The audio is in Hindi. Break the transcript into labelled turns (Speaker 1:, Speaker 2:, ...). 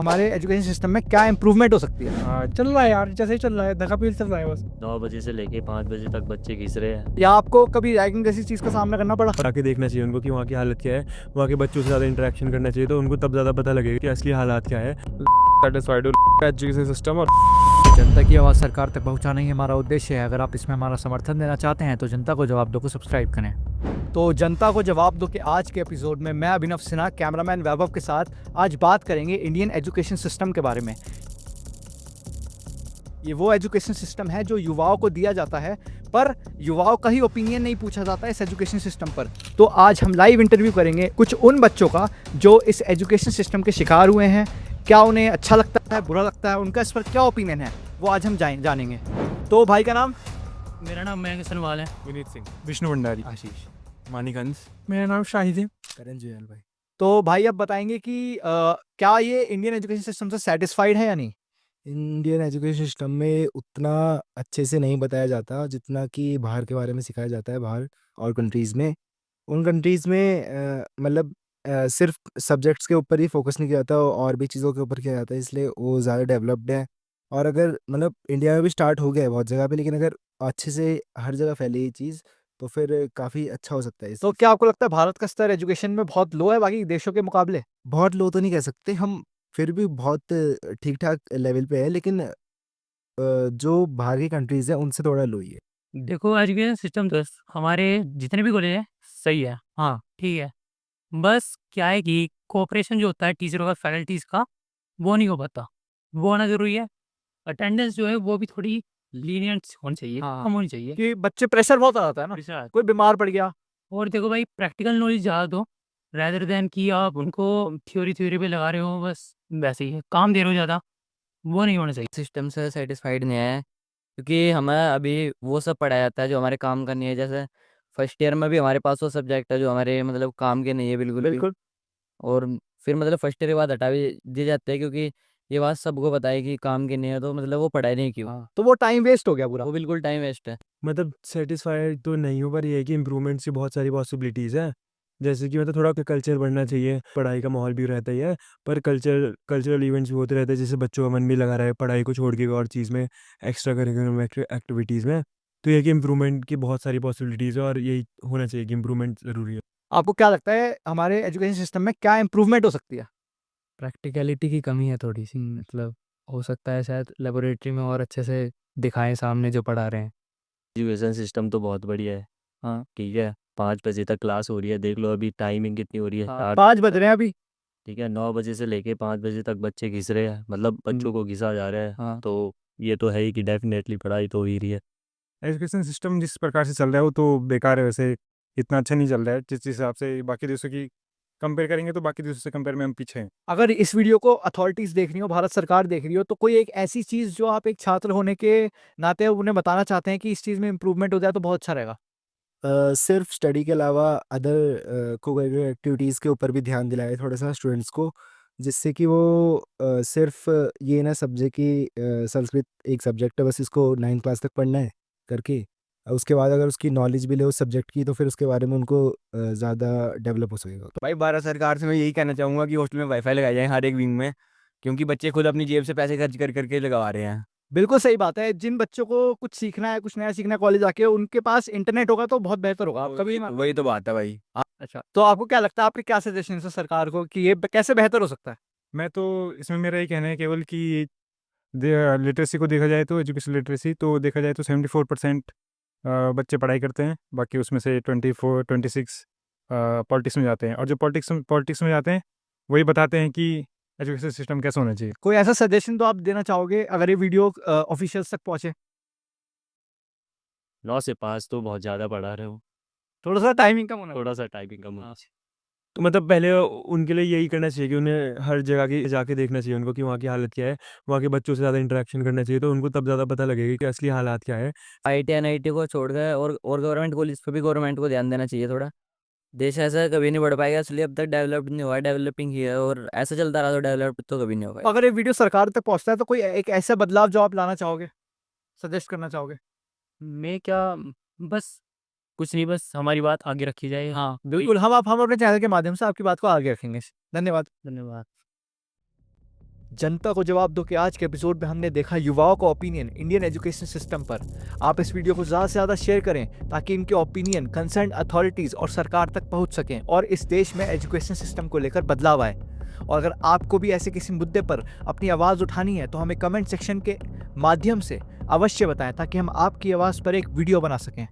Speaker 1: हमारे एजुकेशन सिस्टम में क्या इम्प्रूवमेंट हो सकती है?
Speaker 2: चल रहा है यार, जैसे ही चल रहा है, धक्का पील चल रहा है बस।
Speaker 3: 9 बजे से लेके 5 बजे तक बच्चे घिस रहे हैं।
Speaker 1: या आपको कभी रैगिंग जैसी चीज का सामना करना पड़ा?
Speaker 4: आके देखना चाहिए उनको कि वहाँ की हालत क्या है, वहाँ के बच्चों से ज़्यादा इंटरेक्शन करना चाहिए, तो उनको तब ज़्यादा पता लगेगा कि असली हालात क्या है।
Speaker 2: सेटिस्फाइड एजुकेशन सिस्टम और
Speaker 1: जनता की आवाज़ सरकार तक पहुंचाना ही हमारा उद्देश्य है। अगर आप इसमें हमारा समर्थन देना चाहते हैं तो जनता को जवाब दो को सब्सक्राइब करें। तो जनता को जवाब दो के आज के एपिसोड में मैं अभिनव सिन्हा, कैमरामैन वैभव के साथ आज बात करेंगे इंडियन एजुकेशन सिस्टम के बारे में। ये वो एजुकेशन सिस्टम है जो युवाओं को दिया जाता है, पर युवाओं का ही ओपिनियन नहीं पूछा जाता इस एजुकेशन सिस्टम पर। तो आज हम लाइव इंटरव्यू करेंगे कुछ उन बच्चों का जो इस एजुकेशन सिस्टम के शिकार हुए हैं। क्या उन्हें अच्छा लगता है, बुरा लगता है, उनका इस पर क्या ओपिनियन है, वो आज हम जानेंगे। तो भाई का नाम?
Speaker 5: मेरा नाम मयंक सनवाल है।
Speaker 4: विनीत सिंह, विष्णु भंडारी,
Speaker 1: आशीष।
Speaker 4: मानिकंस,
Speaker 2: मेरा नाम शाहिद है।
Speaker 4: करण जुएल भाई।
Speaker 1: तो भाई अब बताएंगे कि क्या ये इंडियन एजुकेशन सिस्टम से सेटिस्फाइड है या नहीं?
Speaker 6: इंडियन एजुकेशन सिस्टम में उतना अच्छे से नहीं बताया जाता जितना कि बाहर के बारे में सिखाया जाता है। बाहर और कंट्रीज़ में, उन कंट्रीज़ में मतलब सिर्फ सब्जेक्ट्स के ऊपर ही फोकस नहीं किया जाता और भी चीज़ों के ऊपर किया जाता है, इसलिए वो ज़्यादा डेवलप्ड है। और अगर मतलब इंडिया में भी स्टार्ट हो गया है बहुत जगह पे, लेकिन अगर अच्छे से हर जगह फैले ये चीज़ तो फिर काफ़ी अच्छा हो सकता है।
Speaker 1: तो क्या आपको लगता है भारत का स्तर एजुकेशन में बहुत लो है बाकी देशों के मुकाबले?
Speaker 6: बहुत लो तो नहीं कह सकते हम, फिर भी बहुत ठीक ठाक लेवल पे है, लेकिन जो बाहर की कंट्रीज़ हैं उनसे थोड़ा लो ही है।
Speaker 5: देखो एजुकेशन सिस्टम तो हमारे जितने भी कॉलेज हैं सही है, हाँ ठीक है। बस क्या है कि कोऑपरेशन जो होता है टीचरों का, फैकल्टीज़ का, वो नहीं हो पाता। वो होना ज़रूरी है। अटेंडेंस जो है वो भी थोड़ी लीनियंट होनी चाहिए,
Speaker 1: हाँ।
Speaker 5: कम होनी चाहिए।
Speaker 1: कि बच्चे प्रेशर बहुत आ जाता है ना,
Speaker 5: प्रेशर।
Speaker 1: कोई बीमार पड़ गया।
Speaker 5: और देखो भाई, प्रैक्टिकल नॉलेज ज़्यादा दो रेदर देन कि आप उनको थ्योरी पे लगा रहे हो, बस वैसे ही है, काम दे रहे हो ज़्यादा, वो नहीं होना चाहिए।
Speaker 3: सिस्टम से सेटिस्फाइड नहीं है क्योंकि हमें अभी वो सब पढ़ाया जाता है जो हमारे काम का नहीं है। जैसे फर्स्ट ईयर में भी हमारे पास वो सब्जेक्ट है जो हमारे मतलब काम के नहीं है बिल्कुल भी।
Speaker 1: बिल्कुल।
Speaker 3: और फिर मतलब फर्स्ट ईयर के बाद हटा भी दिए जाते हैं क्योंकि ये बात सबको पता है कि काम की नहीं है, तो मतलब वो पढ़ाई नहीं क्यों।
Speaker 1: हाँ, तो वो टाइम वेस्ट हो गया पूरा।
Speaker 3: वो बिल्कुल टाइम वेस्ट है।
Speaker 4: मतलब सेटिस्फाइड तो नहीं हूँ, पर ये है कि इम्प्रूवमेंट्स की बहुत सारी पॉसिबिलिटीज़ हैं। जैसे कि मतलब थोड़ा कल्चर बढ़ना चाहिए, पढ़ाई का माहौल भी रहता ही है, पर कल्चरल इवेंट्स भी होते रहते हैं जिससे बच्चों का मन भी लगा रहा है पढ़ाई को छोड़ के और चीज़ में, एक्स्ट्रा करिकुलम एक्टिविटीज़ में। तो ये कि इम्प्रूवमेंट की बहुत सारी पॉसिबिलिटीज़ है और यही होना चाहिए कि इम्प्रूवमेंट ज़रूरी है।
Speaker 1: आपको क्या लगता है हमारे एजुकेशन सिस्टम में क्या इम्प्रूवमेंट हो सकती है?
Speaker 7: प्रैक्टिकलिटी की कमी है थोड़ी सी, मतलब हो सकता है शायद लेबोरेटरी में और अच्छे से दिखाएं सामने जो पढ़ा रहे हैं।
Speaker 3: एजुकेशन सिस्टम तो बहुत बढ़िया है, हाँ ठीक है। 5 बजे तक क्लास हो रही है, देख लो अभी टाइमिंग कितनी हो रही है।
Speaker 1: 5 बज रहे हैं अभी।
Speaker 3: ठीक है, 9 बजे से लेके 5 बजे तक बच्चे घिस रहे हैं, मतलब बच्चों को घिसा जा रहा है।
Speaker 1: हाँ।
Speaker 3: तो ये तो है ही कि डेफिनेटली पढ़ाई तो हो ही रही है।
Speaker 2: एजुकेशन सिस्टम जिस प्रकार से चल रहा है वो तो बेकार है। वैसे इतना अच्छा नहीं चल रहा है जिस हिसाब से बाकी देशों की कंपेयर करेंगे, तो बाकी देशों से कंपेयर में हम पीछे हैं।
Speaker 1: अगर इस वीडियो को अथॉरिटीज देख रही हो, भारत सरकार देख रही हो, तो कोई एक ऐसी चीज जो आप एक छात्र होने के नाते उन्हें बताना चाहते हैं कि इस चीज में इम्प्रूवमेंट हो जाए तो बहुत अच्छा रहेगा।
Speaker 6: सिर्फ स्टडी के अलावा अदर को-करिकुलर एक्टिविटीज़ के ऊपर भी ध्यान दिलाए थोड़ा सा स्टूडेंट्स को, जिससे कि वो सिर्फ ये ना समझे कि संस्कृत एक सब्जेक्ट है, बस इसको 9th क्लास तक पढ़ना है करके। उसके बाद अगर उसकी नॉलेज भी ले उस सब्जेक्ट की, तो फिर उसके बारे में उनको ज़्यादा डेवलप हो सकेगा।
Speaker 8: भाई भारत सरकार से मैं यही कहना चाहूँगा कि हॉस्टल में वाईफाई लगाया जाए हर एक विंग में, क्योंकि बच्चे खुद अपनी जेब से पैसे खर्च कर करके लगवा रहे हैं।
Speaker 1: बिल्कुल सही बात है। जिन बच्चों को कुछ सीखना है, कुछ नया सीखना है कॉलेज आके, उनके पास इंटरनेट होगा तो बहुत बेहतर होगा। आप कभी
Speaker 8: वही तो बात है भाई।
Speaker 1: अच्छा, तो आपको क्या लगता है, आपके क्या सजेशन है सरकार को कि ये कैसे बेहतर हो सकता है?
Speaker 2: मैं तो इसमें मेरा ये कहना है केवल कि लिटरेसी को देखा जाए तो, एजुकेशन लिटरेसी तो देखा जाए तो 74% बच्चे पढ़ाई करते हैं, बाकी उसमें से 24-26 पॉलिटिक्स में जाते हैं, और जो पॉलिटिक्स में जाते हैं वही बताते हैं कि एजुकेशन सिस्टम कैसा होना चाहिए।
Speaker 1: कोई ऐसा सजेशन तो आप देना चाहोगे अगर ये वीडियो ऑफिशियल्स तक पहुंचे?
Speaker 3: 9 से 5 तो बहुत ज़्यादा पढ़ा रहे हो,
Speaker 1: थोड़ा सा टाइमिंग कम होना।
Speaker 3: थोड़ा सा टाइपिंग कम होना चाहिए।
Speaker 4: तो मतलब पहले उनके लिए यही करना चाहिए कि उन्हें हर जगह की जाके देखना चाहिए उनको कि वहाँ की हालत क्या है, वहाँ के बच्चों से ज़्यादा इंटरेक्शन करना चाहिए, तो उनको तब ज़्यादा पता लगेगा कि असली हालात क्या है।
Speaker 3: आईटी एनआईटी को छोड़ कर और गवर्नमेंट कॉलेज पर भी गवर्नमेंट को ध्यान देना चाहिए थोड़ा। देश ऐसा कभी नहीं बढ़ पाएगा इसलिए अब तक डेवलप्ड नहीं हुआ, डेवलपिंग ही है, और ऐसा चलता रहा तो डेवलप्ड तो कभी नहीं हो
Speaker 1: तो
Speaker 3: पाएगा।
Speaker 1: अगर ये वीडियो सरकार तक पहुंचता है तो कोई एक ऐसा बदलाव जो आप लाना चाहोगे, सजेस्ट करना चाहोगे?
Speaker 5: मैं क्या, बस कुछ नहीं, बस हमारी बात आगे रखी जाए।
Speaker 1: हाँ बिल्कुल, हम अपने चैनल के माध्यम से आपकी बात को आगे रखेंगे। धन्यवाद।
Speaker 5: धन्यवाद।
Speaker 1: जनता को जवाब दो कि आज के एपिसोड में हमने देखा युवाओं का ओपिनियन इंडियन एजुकेशन सिस्टम पर। आप इस वीडियो को ज़्यादा से ज़्यादा शेयर करें ताकि इनके ओपिनियन कंसर्न अथॉरिटीज़ और सरकार तक पहुंच सकें और इस देश में एजुकेशन सिस्टम को लेकर बदलाव आए। और अगर आपको भी ऐसे किसी मुद्दे पर अपनी आवाज़ उठानी है तो हमें कमेंट सेक्शन के माध्यम से अवश्य बताएं ताकि हम आपकी आवाज़ पर एक वीडियो बना सकें।